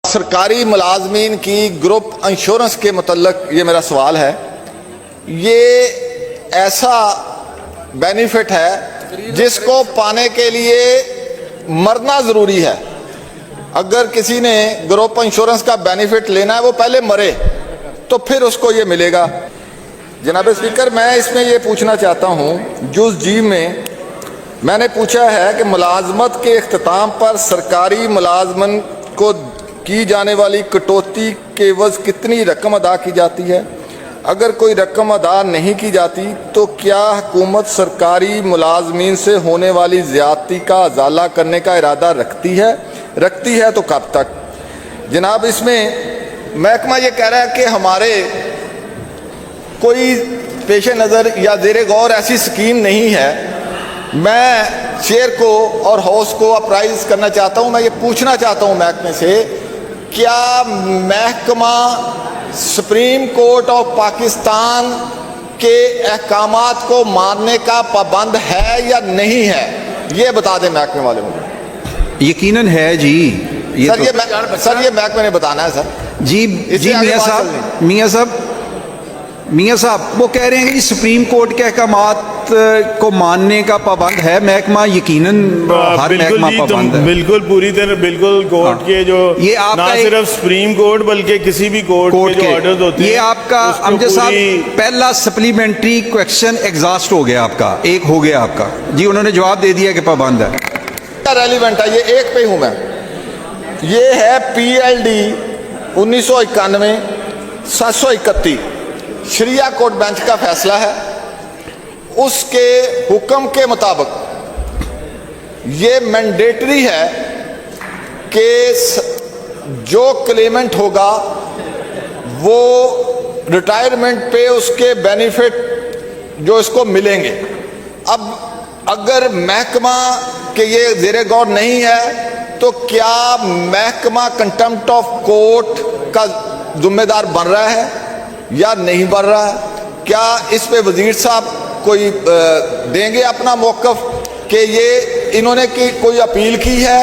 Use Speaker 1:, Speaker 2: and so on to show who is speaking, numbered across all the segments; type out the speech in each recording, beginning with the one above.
Speaker 1: سرکاری ملازمین کی گروپ انشورنس کے متعلق یہ میرا سوال ہے. یہ ایسا بینیفٹ ہے جس کو پانے کے لیے مرنا ضروری ہے. اگر کسی نے گروپ انشورنس کا بینیفٹ لینا ہے وہ پہلے مرے تو پھر اس کو یہ ملے گا. جناب اسپیکر، میں اس میں یہ پوچھنا چاہتا ہوں، جز جی میں نے پوچھا ہے کہ ملازمت کے اختتام پر سرکاری ملازمن کو کی جانے والی کٹوتی کے عوض کتنی رقم ادا کی جاتی ہے؟ اگر کوئی رقم ادا نہیں کی جاتی تو کیا حکومت سرکاری ملازمین سے ہونے والی زیادتی کا ازالہ کرنے کا ارادہ رکھتی ہے تو کب تک؟ جناب، اس میں محکمہ یہ کہہ رہا ہے کہ ہمارے کوئی پیش نظر یا زیر غور ایسی سکیم نہیں ہے. میں چیئر کو اور ہاؤس کو اپرائز کرنا چاہتا ہوں، میں یہ پوچھنا چاہتا ہوں محکمے سے، کیا محکمہ سپریم کورٹ آف پاکستان کے احکامات کو ماننے کا پابند ہے یا نہیں ہے؟ یہ بتا دیں محکمے والے مجھے.
Speaker 2: یقیناً ہے جی.
Speaker 1: سر یہ محکمے نے بتانا ہے سر.
Speaker 2: جی میاں صاحب وہ کہہ رہے ہیں کہ سپریم کورٹ کے احکامات کو ماننے کا پابند ہے محکمہ. یقیناً ہر محکمہ پابند ہے.
Speaker 3: بالکل پوری طرح بالکل کورٹ کے جو نہ صرف سپریم کورٹ بلکہ کسی بھی کورٹ کے جو آرڈرز ہوتے ہیں.
Speaker 2: یہ آپ کا امجد صاحب پہلا سپلیمنٹری کویکشن ایگزاسٹ ہو گیا، آپ کا ایک ہو گیا آپ کا. جی انہوں نے جواب دے دیا کہ پابند ہے.
Speaker 1: ریلیونٹ ہے، یہ ایک پہ ہوں میں. یہ ہے PLD 1991 731 شریعہ کورٹ بینچ کا فیصلہ ہے. اس کے حکم کے مطابق یہ مینڈیٹری ہے کہ جو کلیمنٹ ہوگا وہ ریٹائرمنٹ پہ اس کے بینیفٹ جو اس کو ملیں گے. اب اگر محکمہ کہ یہ زیر غور نہیں ہے تو کیا محکمہ کنٹمپٹ آف کورٹ کا ذمہ دار بن رہا ہے یا نہیں بن رہا ہے؟ کیا اس پہ وزیر صاحب کوئی دیں گے اپنا موقف کہ یہ انہوں نے کوئی اپیل کی ہے؟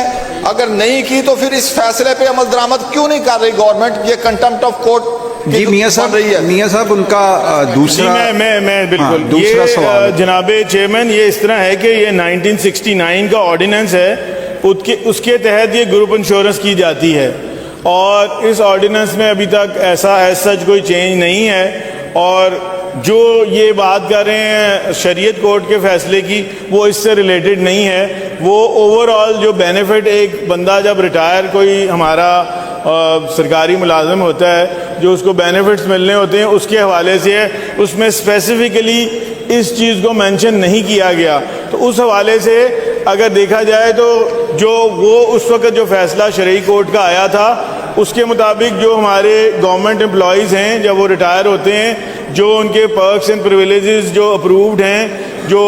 Speaker 1: اگر نہیں کی تو پھر اس فیصلے پہ عمل درآمد کیوں نہیں کر رہی گورنمنٹ؟ یہ کنٹمپٹ آف کورٹ
Speaker 2: جی میاں صاحب ان کا دوسرا
Speaker 3: میں بالکل
Speaker 2: دوسرا سوال.
Speaker 3: جناب چیئرمین، یہ اس طرح ہے کہ یہ 1969 کا آرڈیننس ہے، اس کے تحت یہ گروپ انشورنس کی جاتی ہے اور اس آرڈیننس میں ابھی تک ایسا سچ کوئی چینج نہیں ہے. اور جو یہ بات کر رہے ہیں شریعت کورٹ کے فیصلے کی، وہ اس سے ریلیٹڈ نہیں ہے. وہ اوور آل جو بینیفٹ ایک بندہ جب ریٹائر کوئی ہمارا سرکاری ملازم ہوتا ہے جو اس کو بینیفٹس ملنے ہوتے ہیں اس کے حوالے سے ہے. اس میں اسپیسیفکلی اس چیز کو مینشن نہیں کیا گیا. تو اس حوالے سے اگر دیکھا جائے تو جو وہ اس وقت جو فیصلہ شرعی کورٹ کا آیا تھا اس کے مطابق جو ہمارے گورنمنٹ امپلائیز ہیں جب وہ ریٹائر ہوتے ہیں، جو ان کے پرکس اینڈ پریویلیجز جو اپرووڈ ہیں، جو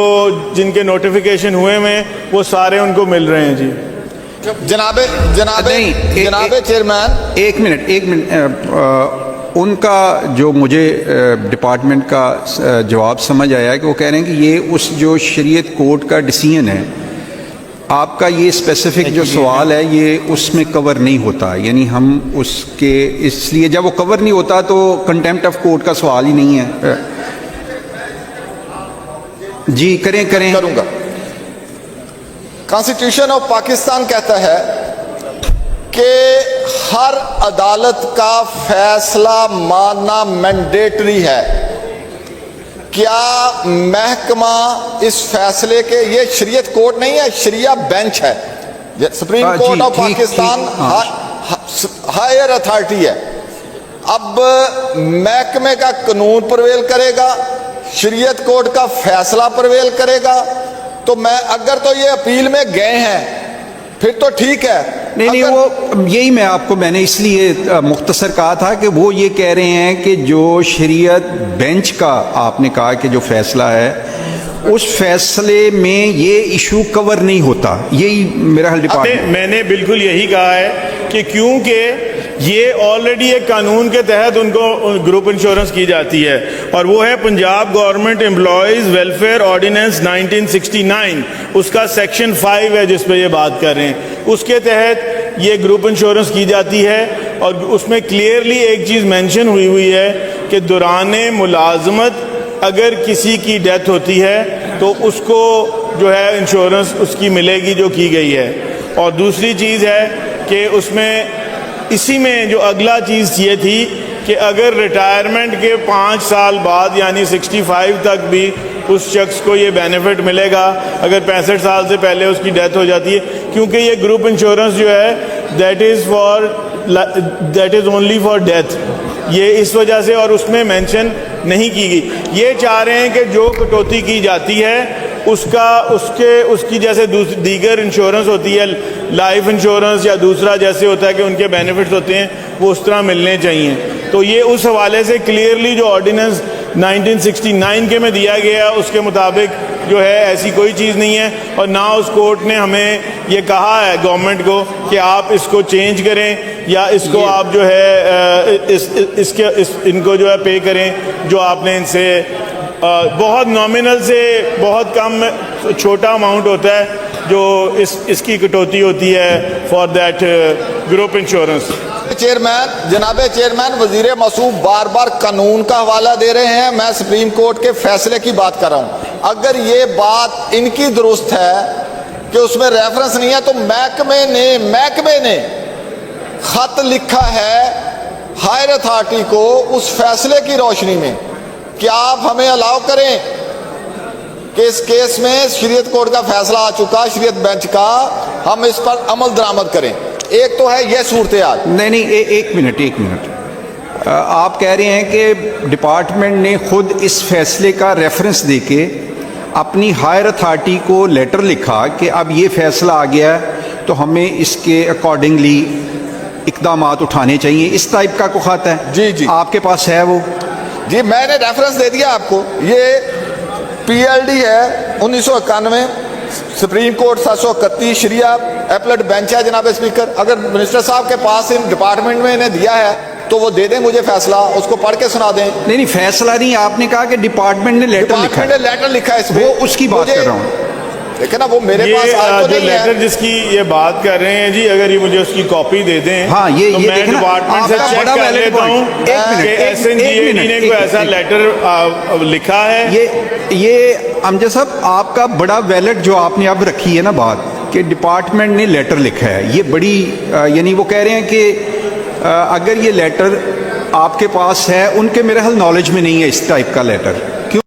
Speaker 3: جن کے نوٹیفیکیشن ہوئے ہیں، وہ سارے ان کو مل رہے ہیں. جی
Speaker 1: جناب چیئرمین
Speaker 2: ایک منٹ ان کا جو مجھے ڈپارٹمنٹ کا جواب سمجھ آیا ہے کہ وہ کہہ رہے ہیں کہ یہ اس جو شریعت کورٹ کا ڈیسیژن ہے، آپ کا یہ اسپیسیفک جو سوال ہے یہ اس میں کور نہیں ہوتا. یعنی ہم اس لیے جب وہ کور نہیں ہوتا تو کنٹمپٹ آف کورٹ کا سوال ہی نہیں ہے. جی کروں گا.
Speaker 1: کانسٹیٹیوشن آف پاکستان کہتا ہے کہ ہر عدالت کا فیصلہ ماننا مینڈیٹری ہے. کیا محکمہ اس فیصلے کے، یہ شریعت کورٹ نہیں ہے، شریعہ بینچ ہے، supreme court of Pakistan higher authority ہے. اب محکمے کا قانون پرویل کرے گا، شریعت کورٹ کا فیصلہ پرویل کرے گا. تو اگر تو یہ اپیل میں گئے ہیں پھر تو ٹھیک ہے.
Speaker 2: نہیں وہ یہی میں نے اس لیے مختصر کہا تھا کہ وہ یہ کہہ رہے ہیں کہ جو شریعت بینچ کا آپ نے کہا کہ جو فیصلہ ہے اس فیصلے میں یہ ایشو کور نہیں ہوتا. یہی میرا حل ڈپارٹمنٹ
Speaker 3: میں نے بالکل یہی کہا ہے کہ کیونکہ یہ آلریڈی ایک قانون کے تحت ان کو گروپ انشورنس کی جاتی ہے اور وہ ہے Punjab government employees welfare ordinance 1969. اس کا سیکشن 5 ہے جس پہ یہ بات کر رہے ہیں. اس کے تحت یہ گروپ انشورنس کی جاتی ہے اور اس میں کلیئرلی ایک چیز مینشن ہوئی ہے کہ دوران ملازمت اگر کسی کی ڈیتھ ہوتی ہے تو اس کو جو ہے انشورنس اس کی ملے گی جو کی گئی ہے. اور دوسری چیز ہے کہ اس میں اسی میں جو اگلا چیز یہ تھی کہ اگر ریٹائرمنٹ کے 5 سال بعد یعنی 65 تک بھی اس شخص کو یہ بینیفٹ ملے گا اگر 65 سال سے پہلے اس کی ڈیتھ ہو جاتی ہے, کیونکہ یہ گروپ انشورنس جو ہے that is only for death, یہ اس وجہ سے اور اس میں مینشن نہیں کی گئی. یہ چاہ رہے ہیں کہ جو کٹوتی کی جاتی ہے اس کی جیسے دیگر انشورنس ہوتی ہے لائف انشورنس یا دوسرا جیسے ہوتا ہے کہ ان کے بینیفٹس ہوتے ہیں وہ اس طرح ملنے چاہیے. تو یہ اس حوالے سے کلیئرلی جو آرڈیننس 1969 کے میں دیا گیا ہے اس کے مطابق جو ہے ایسی کوئی چیز نہیں ہے, اور نہ اس کورٹ نے ہمیں یہ کہا ہے گورنمنٹ کو کہ آپ اس کو چینج کریں یا اس کو آپ جو ہے ان کو جو ہے پے کریں جو آپ نے ان سے بہت نامنل سے بہت کم چھوٹا اماؤنٹ ہوتا ہے جو اس کی کٹوتی ہوتی ہے فار دیٹ گروپ انشورنس.
Speaker 1: جناب چیئرمین وزیر موصوف بار بار قانون کا حوالہ دے رہے ہیں, میں سپریم کورٹ کے فیصلے کی بات کر رہا ہوں. اگر یہ بات ان کی درست ہے کہ اس میں ریفرنس نہیں ہے تو محکمے نے خط لکھا ہے ہائر اتھارٹی کو اس فیصلے کی روشنی میں کہ آپ ہمیں الاؤ کریں کہ اس کیس میں شریعت کورٹ کا فیصلہ آ چکا, شریعت بینچ کا, ہم اس پر عمل درآمد کریں. ایک تو ہے یہ صورتحال.
Speaker 2: نہیں ایک منٹ آپ کہہ رہے ہیں کہ ڈپارٹمنٹ نے خود اس فیصلے کا ریفرنس دے کے اپنی ہائر اتھارٹی کو لیٹر لکھا کہ اب یہ فیصلہ آ گیا تو ہمیں اس کے اکارڈنگلی اقدامات اٹھانے چاہیے, اس ٹائپ کا کو خط ہے.
Speaker 1: جی
Speaker 2: آپ کے پاس ہے وہ؟
Speaker 1: جی میں نے ریفرنس دے دیا آپ کو. یہ PLD ہے 1991 سپریم کورٹ 731 شریعہ ایپلٹ بینچ ہے جناب اسپیکر. اگر منسٹر صاحب کے پاس ان ڈپارٹمنٹ میں انہیں دیا ہے تو وہ دے دیں مجھے فیصلہ, اس کو پڑھ کے سنا دیں.
Speaker 2: نہیں فیصلہ نہیں, آپ نے کہا کہ ڈپارٹمنٹ نے لیٹر لکھا ہے,
Speaker 1: وہ
Speaker 2: اس کی بات کر رہا ہوں.
Speaker 1: لیکن اب وہ میرے پاس
Speaker 3: جو لیٹر جس کی یہ بات کر رہے ہیں جی, اگر یہ مجھے اس کی کاپی دے دیں
Speaker 2: ہاں
Speaker 3: تو میں ڈپارٹمنٹ سے چیک کر لیتا ہوں کہ SNGA نے کوئی ایسا لیٹر لکھا ہے.
Speaker 2: یہ امجد صاحب آپ کا بڑا ویلڈ جو آپ نے اب رکھی ہے نا بات کہ ڈپارٹمنٹ نے لیٹر لکھا ہے, یہ بڑی یعنی وہ کہہ رہے ہیں کہ اگر یہ لیٹر آپ کے پاس ہے, ان کے میرے حال نالج میں نہیں ہے اس ٹائپ کا لیٹر.